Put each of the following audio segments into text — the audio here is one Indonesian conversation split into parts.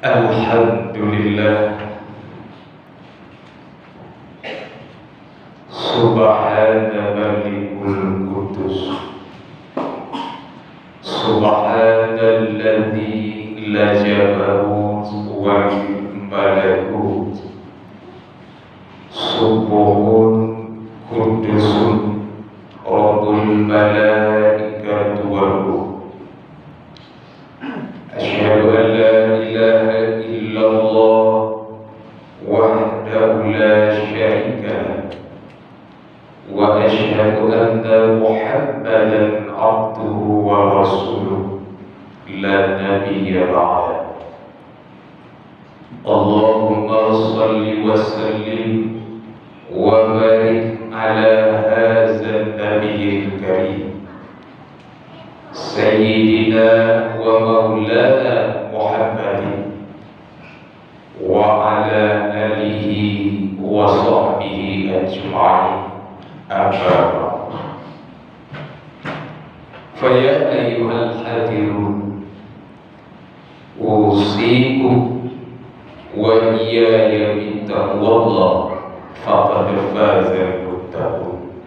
Alhamdulillah, Subhana Malikul Qudus, Subhana alladzi la jabarut wal malakut, Subuhun Qudusun Rabbul Malaikatu wal Ruh. Asyhadu an la ilaha illallah wahdahu la syarika lah, wa asyhadu anna Muhammadan abduhu wa rasuluh la nabiyya ba'da. Allahumma salli wa sallim wa barik ala hadzal nabiyil karim Sayyidina wa maulana Muhammadin wa ala alihi wa sahbihi ajma'in. Amma ba'd. Fa ya ayyuhal hadirun, usikum wa iyaya bittaqwallah faqad fazal muttaqun.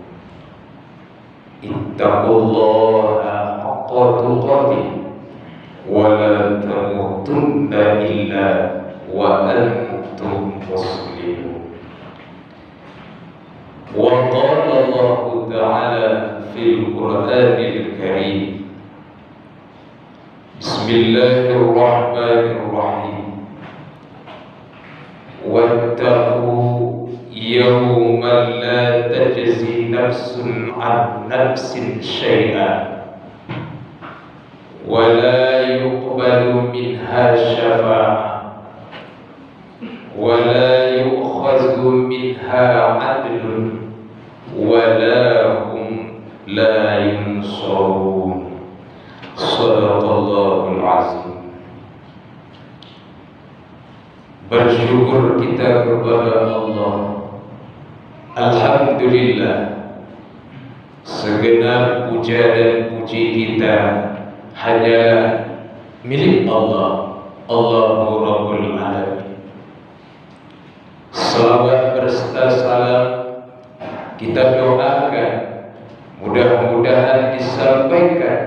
Ittaqullaha haqqa tuqatih wa la tamutunna illa wa antum muslimun. Wa qala Allah ta'ala fil Qur'anil Karim, Bismillahirrahmanirrahim, wattaqu yawman la tajzi nafsun an nafsin syai'an wa la yuqbalu minha syafa'ah wa la yu'khadhu minha 'adlun wa la hum la yunsarun. Shadaqallahul azim. Bersyukur kita kepada Allah. Alhamdulillah, segenap puja dan puji kita hanya milik Allah, Allahu Rabbul Alamin. Salawat berserta salam kita doakan mudah-mudahan disampaikan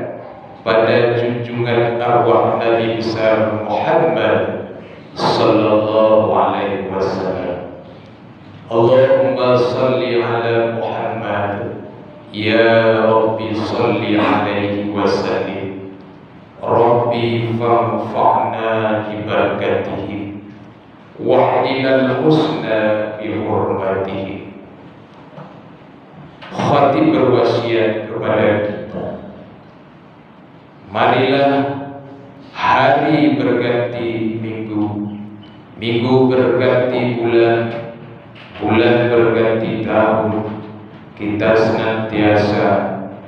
pada junjungan arwah Nabi besar Muhammad sallallahu alaihi wasallam. Allahumma salli ala Muhammad, ya Rabbi salli alaihi wasallim. Rabbi fanfa'na bi barakatihi wahdinal husna bi hurmatihi. Khatib berwasiat kepada kita, marilah hari berganti minggu, minggu berganti bulan, bulan berganti tahun, kita senantiasa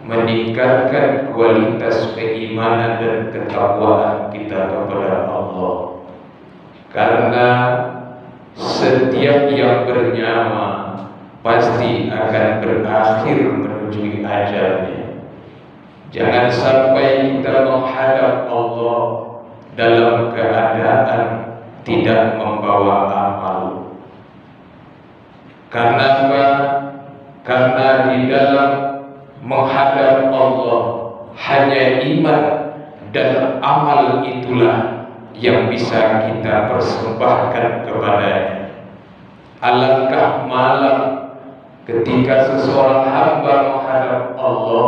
meningkatkan kualitas keimanan dan ketakwaan kita kepada Allah. Karena setiap yang bernyawa pasti akan berakhir menuju ajalnya. Jangan sampai kita menghadap Allah dalam keadaan tidak membawa amal. Karena apa? Karena di dalam menghadap Allah hanya iman dan amal itulah yang bisa kita persembahkan kepadanya. Alangkah malang ketika seseorang hamba menghadap Allah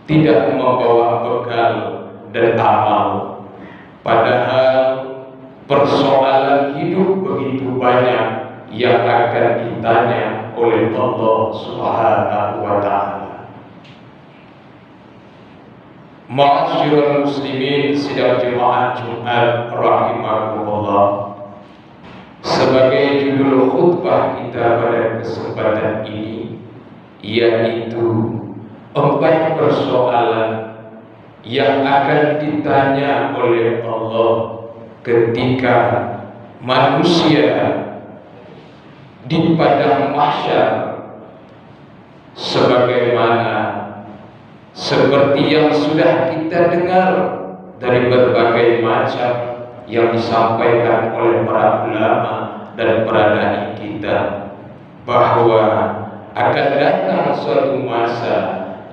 tidak membawa bekal dan amal, padahal persoalan hidup begitu banyak yang akan ditanya oleh Allah Subhanahu wa ta'ala. Ma'asyiral muslimin sidang jemaah Jumat rahimakumullah, sebagai judul khutbah kita pada kesempatan ini yaitu 4 persoalan yang akan ditanya oleh Allah ketika manusia di padang mahsyar, sebagaimana seperti yang sudah kita dengar dari berbagai macam yang disampaikan oleh para ulama dan para dai kita, bahwa akan datang suatu masa,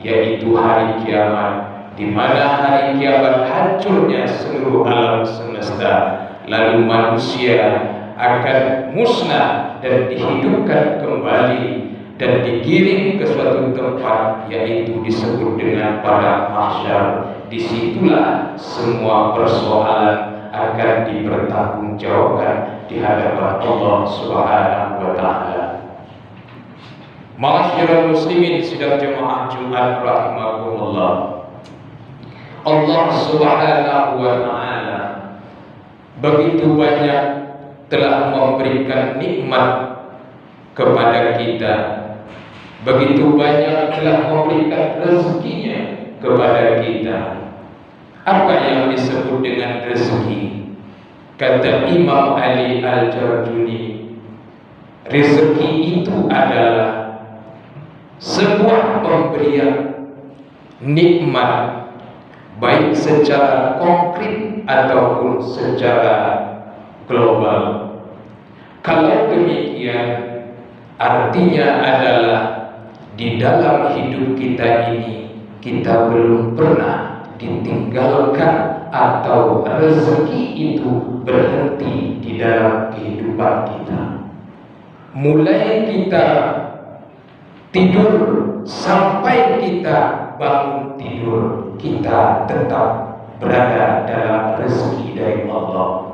yaitu hari kiamat, di mana hari kiamat hancurnya seluruh alam semesta, lalu manusia akan musnah dan dihidupkan kembali dan digiring ke suatu tempat, yaitu disebut dengan padang mahsyar. Disitulah semua persoalan akan dipertanggungjawabkan di hadapan Allah Subhanahu wa Ta'ala. Ma'asyiral muslimin sidang jemaah Jumat rahimakumullah. Allah Subhanahu wa Ta'ala begitu banyak telah memberikan nikmat kepada kita, begitu banyak telah memberikan rezekinya kepada kita. Apa yang disebut dengan rezeki? Kata Imam Ali Al-Jarjuni, rezeki itu adalah sebuah pemberian nikmat, baik secara konkret ataupun secara global. Kalau demikian, artinya adalah di dalam hidup kita ini kita belum pernah ditinggalkan atau rezeki itu berhenti di dalam kehidupan kita. Mulai kita tidur sampai kita bangun tidur, kita tetap berada dalam rezeki dari Allah.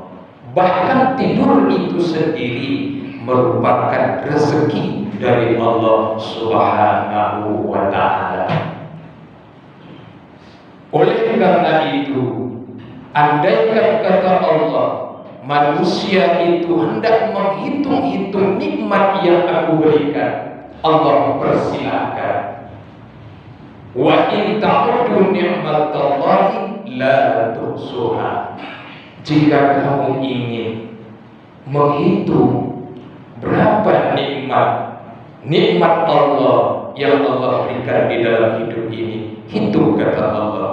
Bahkan tidur itu sendiri merupakan rezeki dari Allah Subhanahu wa Ta'ala. Oleh karena itu, andaikan kata Allah, manusia itu hendak menghitung-hitung nikmat yang aku berikan, Allah persilahkan. Wa in ta'udu ni'matallahi la tuhsuha. Jika kamu ingin menghitung berapa nikmat Allah yang Allah berikan di dalam hidup ini, hitung kata Allah.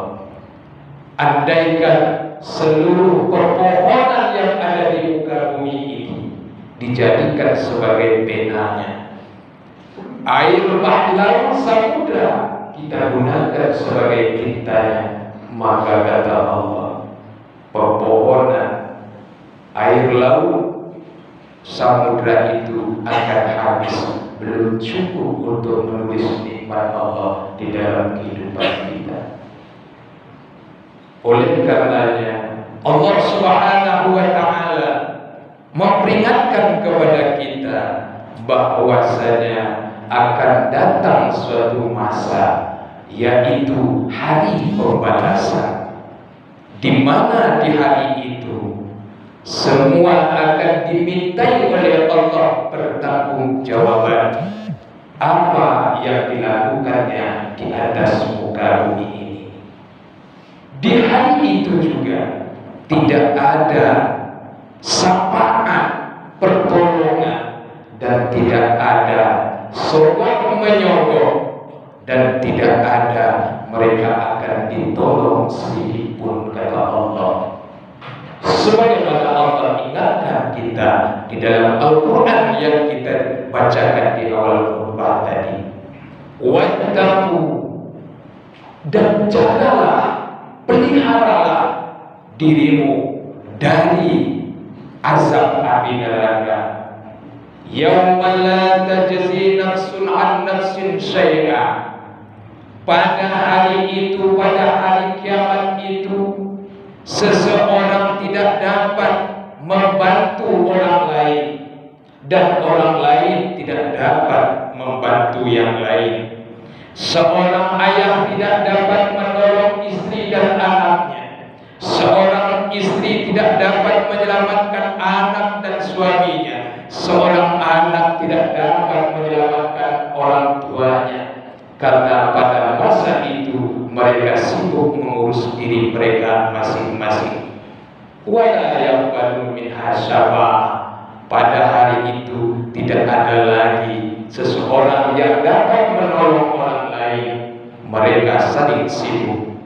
Andaikan seluruh pepohonan yang ada di muka bumi ini dijadikan sebagai penanya, air laut samudra kita gunakan sebagai tintanya, maka kata Allah, pepohonan, air laut, samudra itu akan habis, belum cukup untuk menulis nikmat Allah di dalam kehidupan kita. Oleh karenanya Allah Subhanahu wa Ta'ala memperingatkan kepada kita bahwasanya akan datang suatu masa, yaitu hari pembalasan, di mana di hari itu semua akan dimintai oleh Allah pertanggungjawaban apa yang dilakukannya di atas muka bumi ini. Di hari itu juga tidak ada sapaan pertolongan dan tidak ada sorak menyogok dan tidak ada mereka akan ditolong sedikit pun kata Allah. Sebagaimana Allah ingatkan kita di dalam Al-Quran yang kita bacakan di awal khutbah tadi, wattaqu, dan jagalah, peliharalah dirimu dari azab api neraka. Yauma la tajzi nafsun an nafsin syai'a. Pada hari itu, pada hari kiamat itu, seseorang tidak dapat membantu orang lain dan orang lain tidak dapat membantu yang lain. Seorang ayah tidak dapat menolong istri dan anaknya. Seorang istri tidak dapat menyelamatkan anak dan suaminya. Seorang anak tidak dapat menyelamatkan orang tuanya, karena pada masa itu mereka sibuk mengurus diri mereka masing-masing. Wala yaqbalu minha syafa'ah. Pada hari itu tidak ada lagi seseorang yang dapat menolong orang lain. Mereka saling sibuk.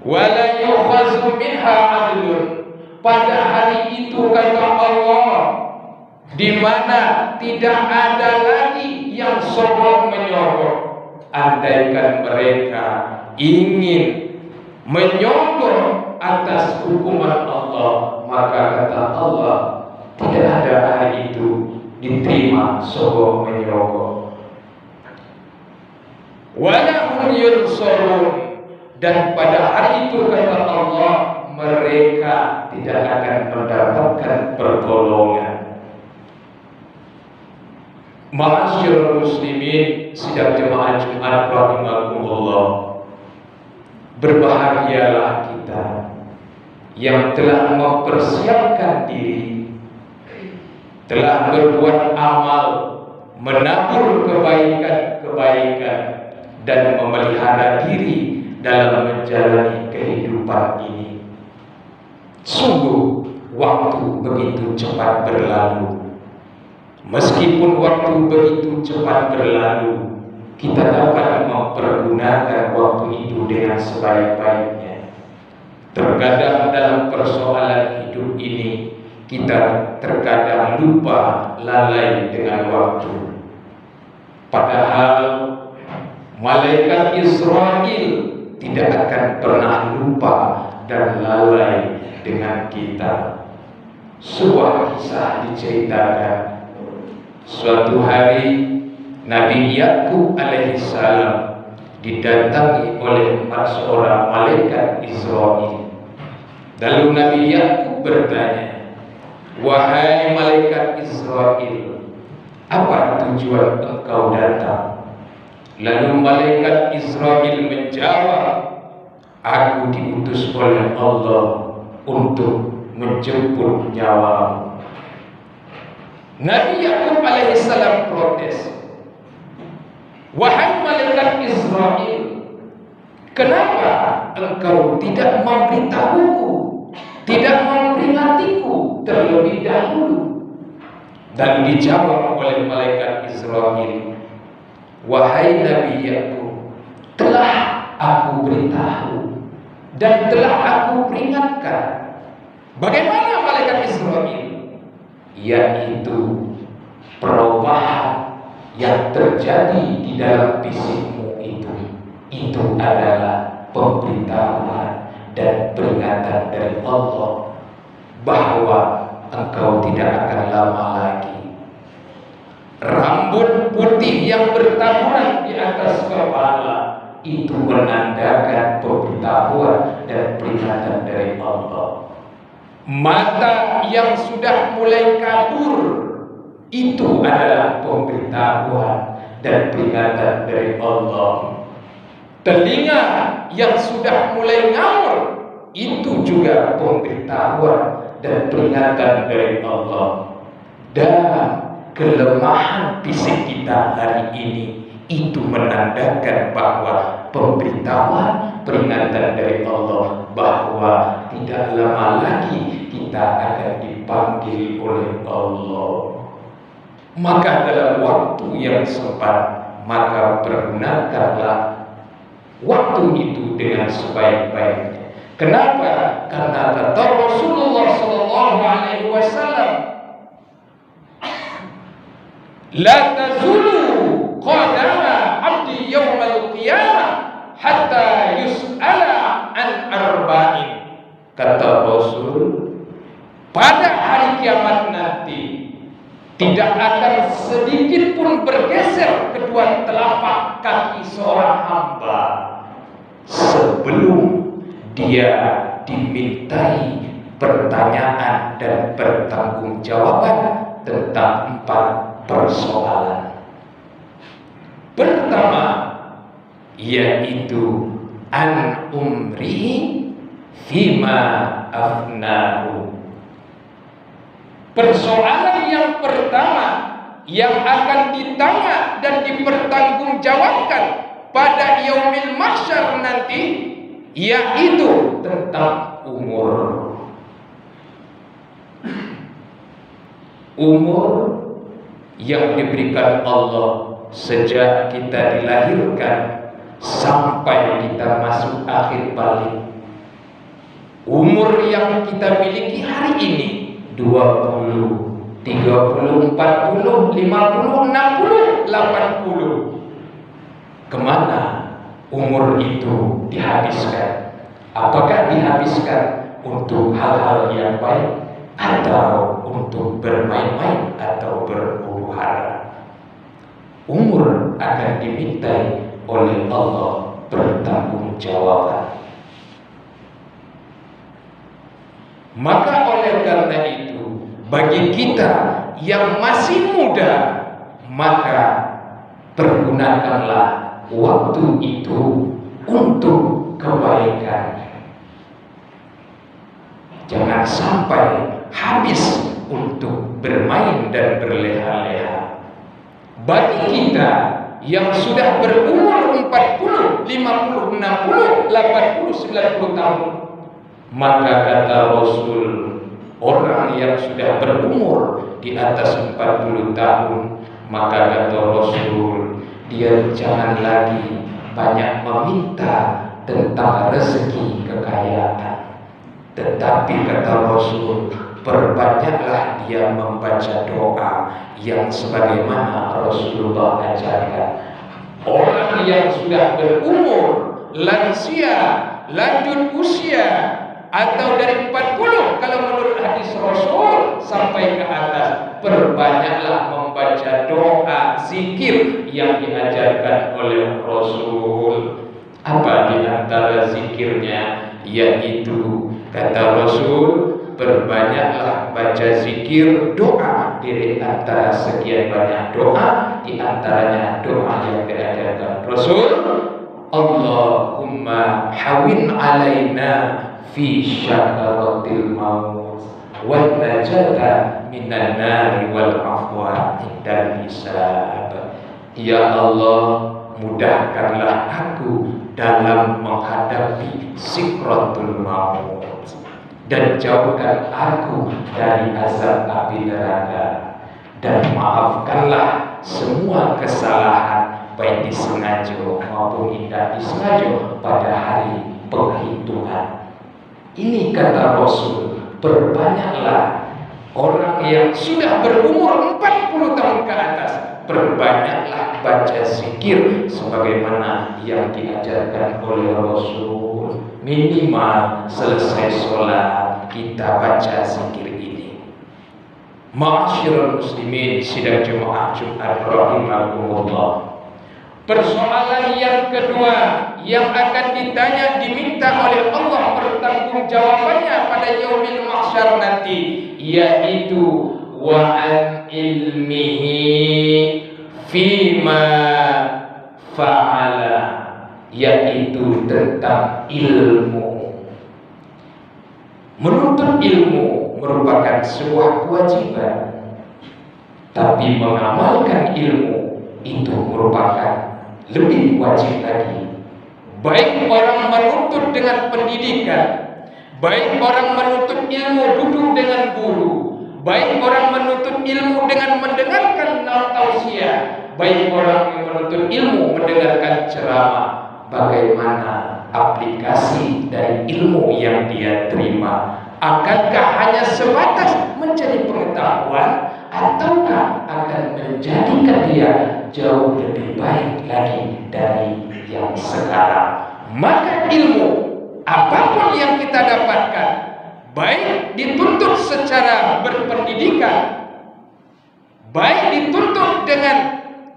Wala yukhazu minha adlun. pada hari itu kata Allah, di mana tidak ada lagi yang sombong menyogok. Andaikan mereka ingin menyogok atas hukuman Allah, maka kata Allah, tidak ada hari itu diterima sombong menyogok. Walahum yunsurun, dan pada hari itu kata Allah, mereka tidak akan mendapatkan pertolongan. Ma'asyiral muslimin, sidang jemaah Jumat rahimakumullah, berbahagialah kita yang telah mempersiapkan diri, telah berbuat amal, menabur kebaikan-kebaikan, dan memelihara diri dalam menjalani kehidupan ini. Sungguh waktu begitu cepat berlalu. Meskipun waktu begitu cepat berlalu, kita dapat mempergunakan waktu itu dengan sebaik-baiknya. Terkadang dalam persoalan hidup ini, kita terkadang lupa, lalai dengan waktu. Padahal malaikat Israel tidak akan pernah lupa dan lalai dengan kita. Sebuah kisah diceritakan. Suatu hari Nabi Yakub alaihissalam didatangi oleh seorang malaikat Israel. Lalu Nabi Yakub bertanya, "Wahai malaikat Israel, apa tujuan engkau datang?" Lalu malaikat Israel menjawab, "Aku diutus oleh Allah untuk menjemput nyawamu." Nabi Yakub alaihissalam protes, "Wahai malaikat Israel, kenapa engkau tidak memberitahuku, tidak memperingatiku terlebih dahulu?" Dan dijawab oleh malaikat Israel, "Wahai Nabi Yakub, telah aku beritahu dan telah aku peringatkan." Bagaimana malaikat Israel? Yaitu perubahan yang terjadi di dalam fisikmu itu adalah pemberitahuan dan peringatan dari Allah bahwa engkau tidak akan lama lagi. Rambut putih yang bertaburan di atas kepala itu menandakan pemberitahuan dan peringatan dari Allah. Mata yang sudah mulai kabur itu adalah pemberitahuan dan peringatan dari Allah. Telinga yang sudah mulai ngawur itu juga pemberitahuan dan peringatan dari Allah. Dan kelemahan fisik kita hari ini itu menandakan bahwa pemberitahuan peringatan dari Allah bahwa tidak lama lagi kita akan dipanggil oleh Allah. Maka dalam waktu yang sempat, maka pergunakanlah waktu itu dengan sebaik-baiknya. Kenapa? Karena kata Rasulullah sallallahu alaihi wasallam, "La tazulu qadama 'abdi yaumal qiyamah hatta yus'ala an arba'in." Kata Rasul, pada hari kiamat nanti tidak akan sedikit pun bergeser kedua telapak kaki seorang hamba sebelum dia dimintai pertanyaan dan pertanggungjawaban tentang 4 persoalan. Pertama, yaitu an umrihi fima afnahu. Persoalan yang pertama yang akan ditanya dan dipertanggungjawabkan pada yaumil mahsyar nanti, yaitu tentang umur. Umur yang diberikan Allah sejak kita dilahirkan sampai kita masuk akhir balik. Umur yang kita miliki hari ini 20, 30, 40, 50, 60, 80. Kemana umur itu dihabiskan? Apakah dihabiskan untuk hal-hal yang baik atau untuk bermain-main atau berhuru-hara? Umur akan dimintai oleh Allah pertanggungjawaban. Maka oleh karena itu, bagi kita yang masih muda, maka pergunakanlah waktu itu untuk kebaikan. Jangan sampai habis untuk bermain dan berleha-leha. Bagi kita yang sudah berumur 40, 50, 60, 80, 90 tahun, maka kata Rasul, orang yang sudah berumur di atas 40 tahun, maka kata Rasul, dia jangan lagi banyak meminta tentang rezeki kekayaan, tetapi kata Rasul, perbanyaklah dia membaca doa yang sebagaimana Rasulullah ajarkan. Orang yang sudah berumur, lansia, lanjut usia, atau dari 40 kalau menurut hadis Rasul sampai ke atas, perbanyaklah membaca doa zikir yang diajarkan oleh Rasul. Apa di antara zikirnya? Yaitu kata Rasul, perbanyaklah baca zikir doa. Di antara sekian banyak doa, di antaranya doa yang diajarkan Rasul, Allahumma hawin alaina fi syakaratil maut wal najata minan nari wal afwa indal hisab. Ya Allah, mudahkanlah aku dalam menghadapi sikratul maut dan jauhkan aku dari azab api neraka, dan maafkanlah semua kesalahan baik disengaja maupun tidak disengaja pada hari penghitungan. Ini kata Rasul, perbanyaklah orang yang sudah berumur 40 tahun ke atas, perbanyaklah baca zikir sebagaimana yang diajarkan oleh Rasul. Minimal selesai sholat kita baca zikir ini. Ma'asyiral muslimin sidang jemaah Jumat rahimakumullah. Persoalan yang kedua yang akan ditanya, diminta oleh Allah pertanggungjawabannya pada yaumil mahsyar nanti, yaitu wa'an ilmihi fima fa'ala, yaitu tentang ilmu. Menuntut ilmu merupakan sebuah kewajiban, tapi mengamalkan ilmu itu merupakan lebih wajib lagi. Baik orang menuntut dengan pendidikan, baik orang menuntut ilmu duduk dengan guru, baik orang menuntut ilmu dengan mendengarkan tausiah, baik orang yang menuntut ilmu mendengarkan ceramah, bagaimana aplikasi dari ilmu yang dia terima? Akankah hanya sebatas mencari pengetahuan, ataukah akan menjadikan dia jauh lebih baik lagi dari yang sekarang? Maka ilmu apapun yang kita dapatkan, baik dituntut secara berpendidikan, baik dituntut dengan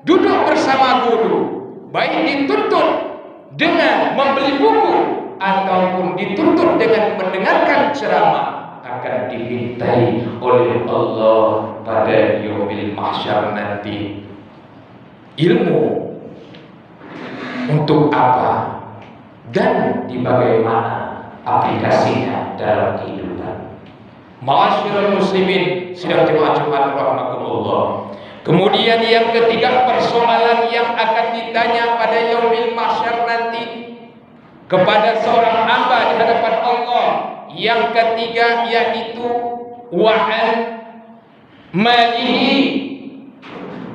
duduk bersama guru, baik dituntut dengan membeli buku, ataupun dituntut dengan mendengarkan ceramah, akan dimintai oleh Allah pada yaumil mahsyar nanti. Ilmu untuk apa dan di bagaimana aplikasinya dalam kehidupan? Ma'asyiral muslimin sidang jemaah Jumat rahimakumullah. Kemudian yang ketiga, persoalan yang akan ditanya pada yaumil mahsyar nanti kepada seorang hamba di hadapan Allah, yang ketiga yaitu wa'an malihi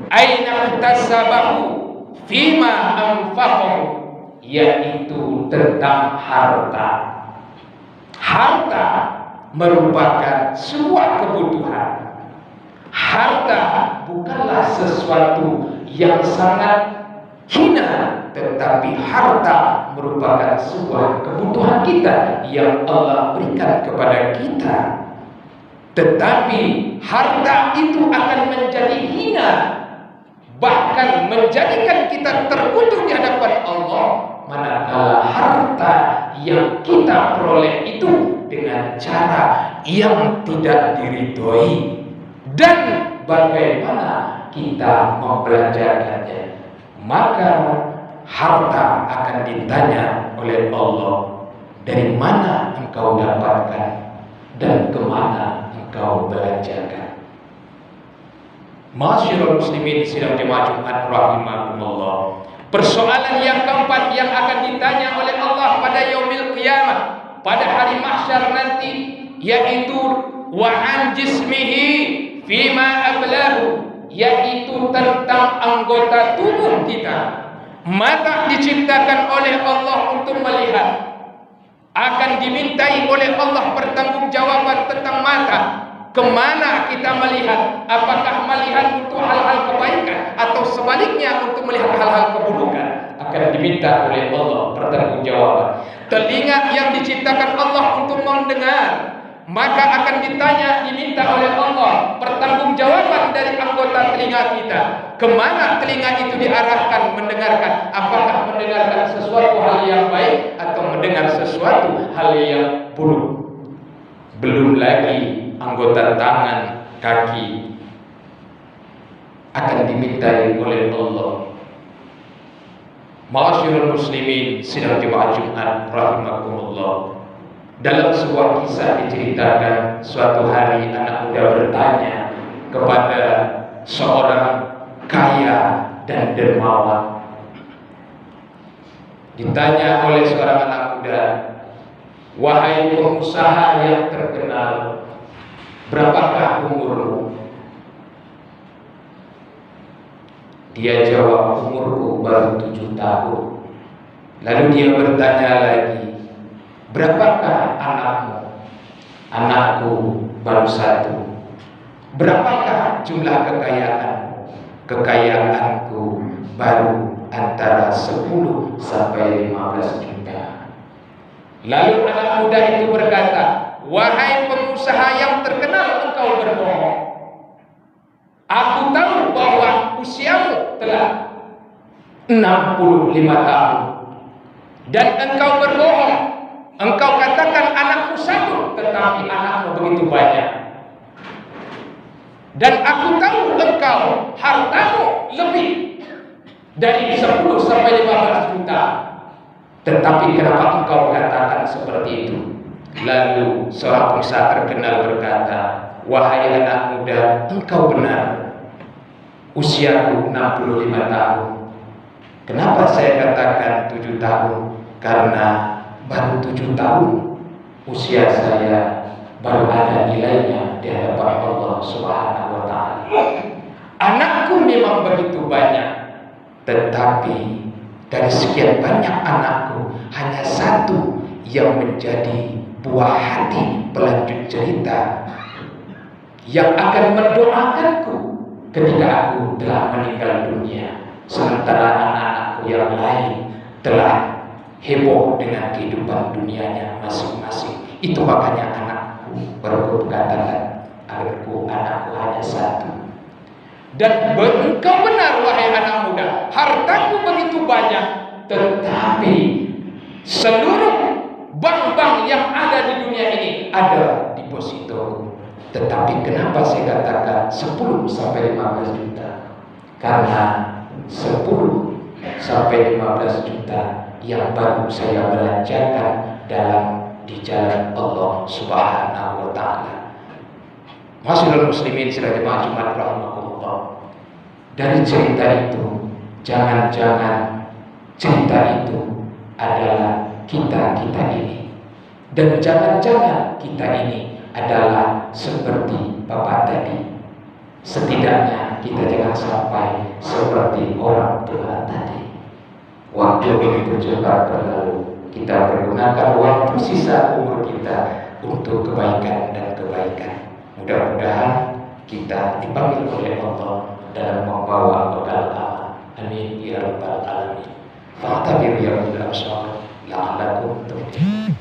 aina tasabahu fima anfaqahu, yaitu tentang harta. Harta merupakan sebuah kebutuhan. Harta bukanlah sesuatu yang sangat hina, tetapi harta merupakan sebuah kebutuhan kita yang Allah berikan kepada kita. Tetapi harta itu akan menjadi hina, bahkan menjadikan kita terkutuk di hadapan Allah, manakala harta yang kita peroleh itu dengan cara yang tidak diridhoi, dan bagaimana kita membelanjakannya. Maka harta akan ditanya oleh Allah, dari mana engkau dapatkan dan kemana engkau belanjakan. Masyarul muslimin sidang jemaah Jumat rahimakumullah. Persoalan yang keempat yang akan ditanya oleh Allah pada yaumil qiyamah, pada hari mahsyar nanti, yaitu wa an jismihi fima ablahu, yaitu tentang anggota tubuh kita. Mata diciptakan oleh Allah untuk melihat, akan dimintai oleh Allah pertanggungjawaban tentang mata. Kemana kita melihat? Apakah melihat untuk hal-hal kebaikan atau sebaliknya untuk melihat hal-hal keburukan? Akan diminta oleh Allah pertanggungjawaban. Telinga yang diciptakan Allah untuk mendengar, maka akan diminta oleh Allah pertanggungjawaban dari anggota telinga kita. Kemana telinga itu diarahkan mendengarkan? Apakah mendengarkan sesuatu hal yang baik atau mendengar sesuatu hal yang buruk? Belum lagi anggota tangan, kaki akan dimintai oleh Allah. Ma'asyiral muslimin sidang jemaah Jumat rahimakumullah. Dalam sebuah kisah diceritakan, suatu hari anak muda bertanya kepada seorang kaya dan dermawan. Ditanya oleh seorang anak muda, wahai pengusaha yang terkenal, berapakah umurmu? Dia jawab, umurku baru 7 tahun. Lalu dia bertanya lagi, berapakah anakmu? Anakku baru 1. Berapakah jumlah kekayaanmu? Kekayaanku baru antara 10 sampai 15 juta. Lalu anak muda itu berkata, wahai pengusaha yang terkenal, engkau berbohong. Aku tahu bahwa usiamu telah 65 tahun dan engkau berbohong. Engkau katakan anakku 1, tetapi anakmu begitu banyak. Dan aku tahu engkau hartamu lebih dari 10 sampai 15 juta. Tetapi kenapa engkau katakan seperti itu? Lalu seorang pengusaha terkenal berkata, wahai anak muda, engkau benar. Usiaku 65 tahun. Kenapa saya katakan 7 tahun? Karena baru 7 tahun usia saya baru ada nilainya di hadapan Allah Subhanahu wa ta'ala. Anakku memang begitu banyak, tetapi dari sekian banyak anakku, hanya 1 yang menjadi buah hati pelanjut cerita, yang akan mendoakanku ketika aku telah meninggal dunia. Sementara anak-anakku yang lain telah heboh dengan kehidupan dunianya masing-masing. Itu makanya anakku baru katakan, anakku hanya 1. Dan engkau benar wahai anak muda, hartaku begitu banyak, tetapi seluruh bank-bank yang ada di dunia ini ada deposito. Tetapi kenapa saya katakan 10 sampai 15 juta? Karena 10 sampai 15 juta yang baru saya belanjakan di jalan Allah Subhanahu wa ta'ala. Masyaallah muslimin sidang jemaah Jumat rahimakumullah. Dari cerita itu, jangan-jangan cerita itu adalah kita ini. Dan jangan-jangan kita ini adalah seperti Bapak tadi. Setidaknya kita jangan sampai seperti orang tua tadi. Waktu begitu cepat berlalu, kita pergunakan waktu sisa umur kita untuk kebaikan dan kebaikan. Mudah-mudahan kita dipanggil oleh Allah dalam membawa bekal amal. Amin ya rabbal alamin. Fa'tabiru ya ulul absar la'allakum tuflihun.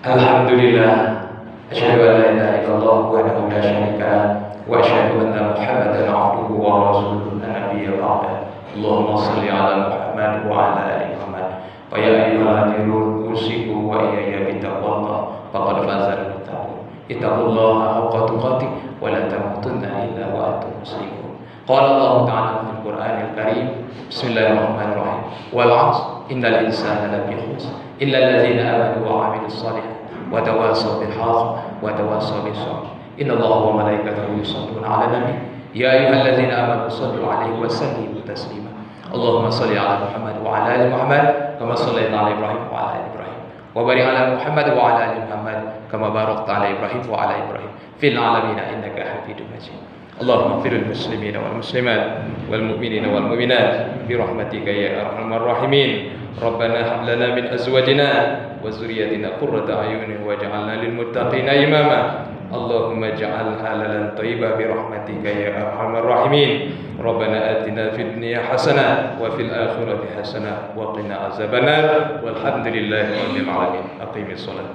Alhamdulillah, asyhadu an la ilaha illallah wahdahu la syarika lah wa asyhadu anna Muhammadan abduhu wa rasuluhu la nabiyya ba'da. Allahumma shalli ala Muhammad wa ala ali Muhammad. Wa ya ayyuhalladzina usikum wa iyaya bittaqwallah faqad fazal muttaqun. Ittaqullaha haqqa tuqatih wa la tamutunna illa wa antum muslimun. Qala Allah ta'ala fil Qur'anil Karim, bismillahirrahmanirrahim. Wal 'asr innal insana lafi khusr illa alladzina amanu wa 'amilus shalihat wa tawassaw bil haqq wa tawassaw bis sabr. Innallaha wa malaikatahu yusholluna 'alan nabi ya ayyuhalladzina amanu shallu 'alaihi wa sallimu taslima. Allahumma shalli 'ala Muhammad wa 'ala ali Muhammad kama shallaita 'ala Ibrahim wa 'ala ali Ibrahim wa barik 'ala Muhammad wa 'ala ali Muhammad kama barakta 'ala Ibrahim wa 'ala Ibrahim fil 'alamin innaka Hamidum Majid. اللهم اغفر للمسلمين والمسلمات والمؤمنين والمؤمنات برحمتك يا ارحم الراحمين. ربنا هب لنا من ازواجنا وذرياتنا قرة اعين واجعلنا للمتقين اماما. اللهم اجعل حلالا طيبا برحمتك يا ارحم الراحمين. ربنا آتنا في الدنيا حسنة وفي الآخرة حسنة وقنا عذاب النار والحمد لله رب العالمين. أقيم الصلاة.